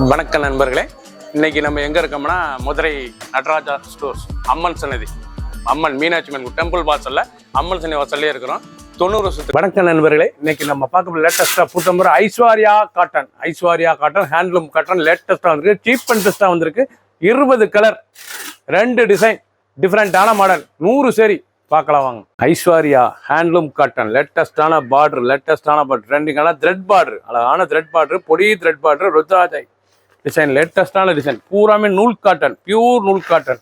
வணக்கம் நண்பர்களே, இன்னைக்கு நம்ம எங்க இருக்கோம்னா மதுரை நடராஜா ஸ்டோர்ஸ் அம்மன் சன்னதி, அம்மன் மீனாட்சி அம்மன் டெம்பிள் வாசல்ல அம்மன் சன்னதி வாசல்லே இருக்கிறோம். 90 வருஷத்துக்கு. வணக்கம் நண்பர்களே, இன்னைக்கு நம்ம பார்க்க லேட்டஸ்டா புத்தம்பரம் ஐஸ்வர்யா காட்டன் ஹேண்ட்லூம் காட்டன் லேட்டஸ்டா வந்திருக்கு. சீப் அண்ட் பெஸ்டா வந்திருக்கு. 20 கலர், 2 டிசைன், டிஃப்ரெண்டான மாடல், 100 சேரி பார்க்கலாம் வாங்க. ஐஸ்வர்யா ஹேண்ட்லூம் காட்டன் லேட்டஸ்டான பார்டர் ட்ரெண்டிங்கான த்ரெட் பார்டர், அழகான த்ரெட் பார்டர், பொடி த்ரெட் பார்டர், ருத்ராஜை டிசைன், லேட்டஸ்டான டிசைன், பூராமே நூல் காட்டன், பியூர் நூல் காட்டன்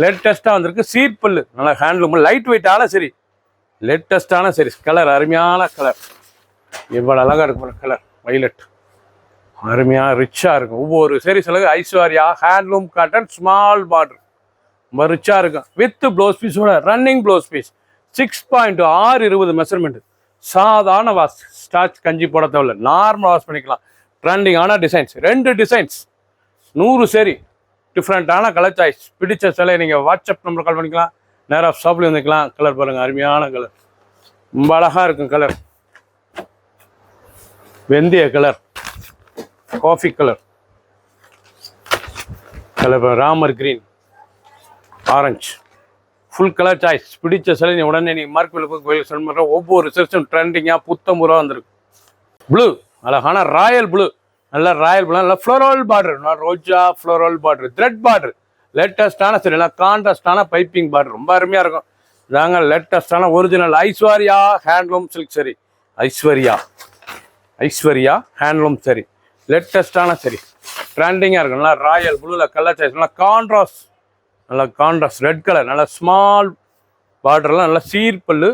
லேட்டஸ்டா வந்திருக்கு. சீர்பல்லு, நல்லா ஹேண்ட்லூம், லைட் வெயிட்டான சரி, லேட்டஸ்டான சரி, கலர் அருமையான கலர், எவ்வளவு அழகா இருக்கும் கலர், வைலட், அருமையான ரிச்சா இருக்கும். ஒவ்வொரு சரி சிலகு Aishwarya handloom cotton small border, ரொம்ப ரிச்சா இருக்கும். வித் ப்ளவுஸ் பீஸோட ரன்னிங் ப்ளவுஸ் பீஸ் 6.620 மெஷர்மெண்ட். சாதாரண வாஷ், ஸ்டார்ச் கஞ்சி போட தேவையில்ல, நார்மல் வாஷ் பண்ணிக்கலாம். ட்ரெண்டிங்கான டிசைன்ஸ், 2 டிசைன்ஸ், 100 சேரி, டிஃப்ரெண்டான கலர் சாய்ஸ். பிடிச்ச சிலையை நீங்கள் வாட்ஸ்அப் நம்பர் கால் பண்ணிக்கலாம், நேராக ஷாப்லேயும் வந்துக்கலாம். கலர் பாருங்கள், அருமையான கலர், ரொம்ப அழகாக இருக்கும் கலர். வெந்தய colour, coffee colour, Ramar green, orange, full colour choice. பிடிச்ச சிலை உடனே நீங்கள் மார்க்கெட்டில் போய் கோயில் செல் பண்ணுற ஒவ்வொரு செர்ஸும் ட்ரெண்டிங்காக புத்தம்பூராக வந்திருக்கு. ப்ளூ, அழகான ராயல் ப்ளூ, நல்ல ராயல் ப்ளூ, நல்ல ஃப்ளோரல் பார்டர், ரோஜா ஃப்ளோரல் பார்டர், த்ரெட் பார்டர், லேட்டஸ்டான சரி, நல்லா கான்ட்ராஸ்டான பைப்பிங் பார்டர், ரொம்ப அருமையாக இருக்கும். இதாங்க லேட்டஸ்டான ஒரிஜினல் ஐஸ்வர்யா ஹேண்ட்லூம் சில்க் சரி, ஐஸ்வர்யா ஹேண்ட்லூம் சரி, லேட்டஸ்டான சரி, ட்ரெண்டிங்காக இருக்கும். நல்லா ராயல் ப்ளூவில் கலர் சாய்ஸ், நல்லா கான்ட்ராஸ்ட் ரெட் கலர், நல்லா ஸ்மால் பார்டர்லாம், நல்லா சீர்பல்லு,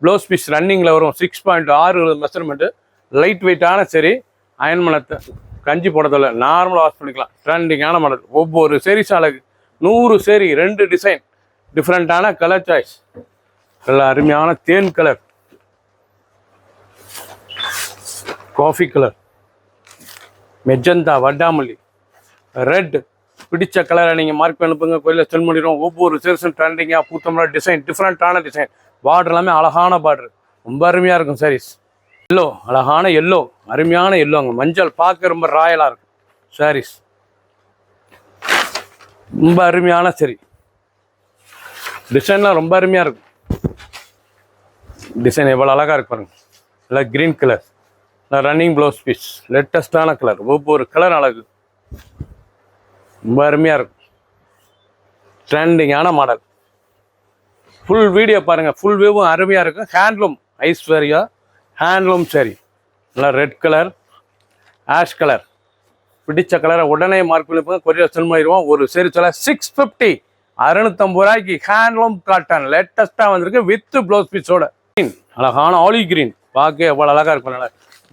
ப்ளவுஸ் பீஸ் ரன்னிங்கில் வரும். 6.6 மெஷர்மெண்ட்டு, லைட் வெயிட்டான சரி, அயன் பண்ணத்தை கஞ்சி போடதில்ல, நார்மலாக வாஷ் பண்ணிக்கலாம். ட்ரெண்டிங்கான மாடல், ஒவ்வொரு சேரீஸ் அழகு, 100 சேரி, 2 டிசைன், டிஃப்ரெண்டான கலர் சாய்ஸ். நல்ல அருமையான தேன் கலர், காஃபி கலர், மெஜந்தா, வட்டாமல்லி, ரெட். பிடிச்ச கலரை நீங்கள் மார்க் பண்ணி அனுப்புங்க, கோயிலில் சென்ட் பண்ணிடுவோம். ஒவ்வொரு சேரிஸும் ட்ரெண்டிங்காக பூத்தம்பரம் டிசைன், டிஃப்ரெண்ட்டான டிசைன், பார்டர் எல்லாமே அழகான பார்டர், ரொம்ப அருமையாக இருக்கும் சாரீஸ். எல்லோ, அழகான எல்லோ, அருமையான எல்லோங்க, மஞ்சள் பார்க்க ரொம்ப ராயலாக இருக்கும் சாரீஸ், ரொம்ப அருமையான சரி, டிசைன்லாம் ரொம்ப அருமையாக இருக்கும். டிசைன் எவ்வளோ அழகாக இருக்கு பாருங்க. நல்லா க்ரீன் கலர், நல்லா ரன்னிங் ப்ளவுஸ் பீஸ், லேட்டஸ்டான கலர், ஒவ்வொரு கலர் அழகு, ரொம்ப அருமையாக இருக்கும். ட்ரெண்டிங்கான மாடல், ஃபுல் வீடியோ பாருங்கள், ஃபுல் வியூவும் அருமையாக இருக்கும். ஹேண்ட்லூம் ஐஸ்வர்யா ஹேண்ட்லூம் சரி, நல்லா ரெட் கலர், ஆஷ் கலர். பிடிச்ச கலரை உடனே மார்க் பண்ணி கொரியர் சென்ட் பண்ணிடுவோம். ஒரு சரி சொல்ல 650, 650 ரூபாய்க்கு ஹேண்ட்லூம் காட்டன் லேட்டஸ்ட்டாக வந்திருக்கு. வித் ப்ளவுஸ் பீஸோட க்ரீன், அழகான ஆலிவ் கிரீன், பார்க்க எவ்வளோ அழகாக இருக்கும். நல்லா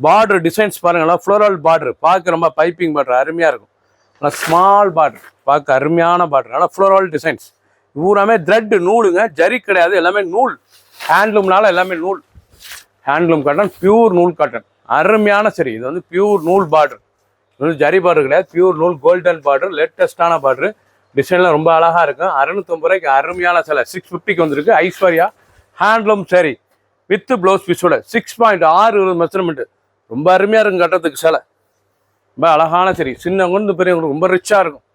பார்டர் டிசைன்ஸ் பாருங்கள், ஃப்ளோரல் பார்டர், பார்க்க ரொம்ப பைப்பிங் பார்டர், அருமையாக இருக்கும். நல்லா ஸ்மால் பார்டர், பார்க்க அருமையான பார்டர், நல்லா ஃப்ளோரல் டிசைன்ஸ். பூராமே த்ரெட் நூலுங்க, ஜரி கிடையாது, எல்லாமே நூல். ஹேண்ட்லூம்னால எல்லாமே நூல். ஹேண்ட்லூம் காட்டன், பியூர் நூல் காட்டன், அருமையான சரி. இது வந்து பியூர் நூல் பார்டர், இது வந்து ஜரி பார்டர் கிடையாது, பியூர் நூல் கோல்டன் பார்டர், லேட்டஸ்டான பார்டர். டிசைன்லாம் ரொம்ப அழகாக இருக்கும். 650 ரூபாய்க்கு அருமையான சிலை 650க்கு வந்துருக்கு. ஐஸ்வர்யா ஹேண்ட்லூம் சரி வித் ப்ளவுஸ் பீஸோட 6.6 மெஷர்மெண்ட்டு, ரொம்ப அருமையாக இருக்கும் கட்டத்துக்கு சிலை, ரொம்ப அழகான சரி. சின்ன கொண்டு பெரியவங்களுக்கு ரொம்ப ரிச்சாக இருக்கும்.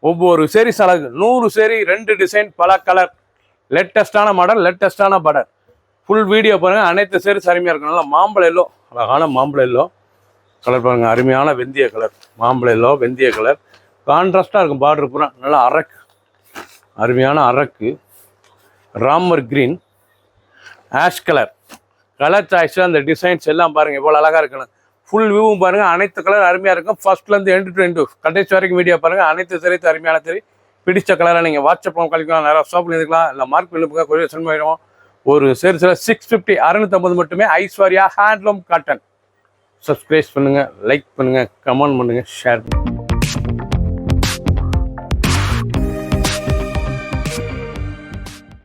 ஒவ்வொரு சேரீஸ் அழகு, 100 சேரி, 2 டிசைன், பல கலர், லேட்டஸ்டான மாடல், லேட்டஸ்டான பார்டர். ஃபுல் வீடியோ பாருங்கள், அனைத்து சேரீஸ் அருமையாக இருக்கும். நல்லா மாம்பழ எல்லோ, அழகான மாம்பழ எல்லோ கலர் பாருங்கள், அருமையான வெந்தய கலர், மாம்பழ எல்லோ வெந்தய கலர், கான்ட்ராஸ்டாக இருக்கும் பார்டர் பூரா. நல்லா அரக்கு, அருமையான அரக்கு, Ramar green, ash colour, colour choice. அந்த டிசைன்ஸ் எல்லாம் பாருங்கள் எவ்வளோ அழகாக இருக்கணும். ஃபுல் வியூவும் பாருங்கள், அனைத்து கலர் அருமையாக இருக்கும். ஃபர்ஸ்ட்லேருந்து எண்டு டு எண்டு கடைசி வரைக்கும் வீடியோ பாருங்கள். அனைத்து சேரீஸ் அருமையான சரி. பிடிச்ச கலரை நீங்கள் வாட்ஸ்அப் கழிக்கலாம், நேராக ஷாப்பில் இருக்கலாம், இல்லை மார்க் பண்ணி கொரியர் சென்ட் பண்ணிடுவோம். ஒரு சேரீஸில் 650, 650 மட்டுமே. Aishwarya handloom cotton. சப்ஸ்கிரைப் பண்ணுங்கள், லைக் பண்ணுங்கள், கமெண்ட் பண்ணுங்கள், ஷேர் பண்ணுங்கள்.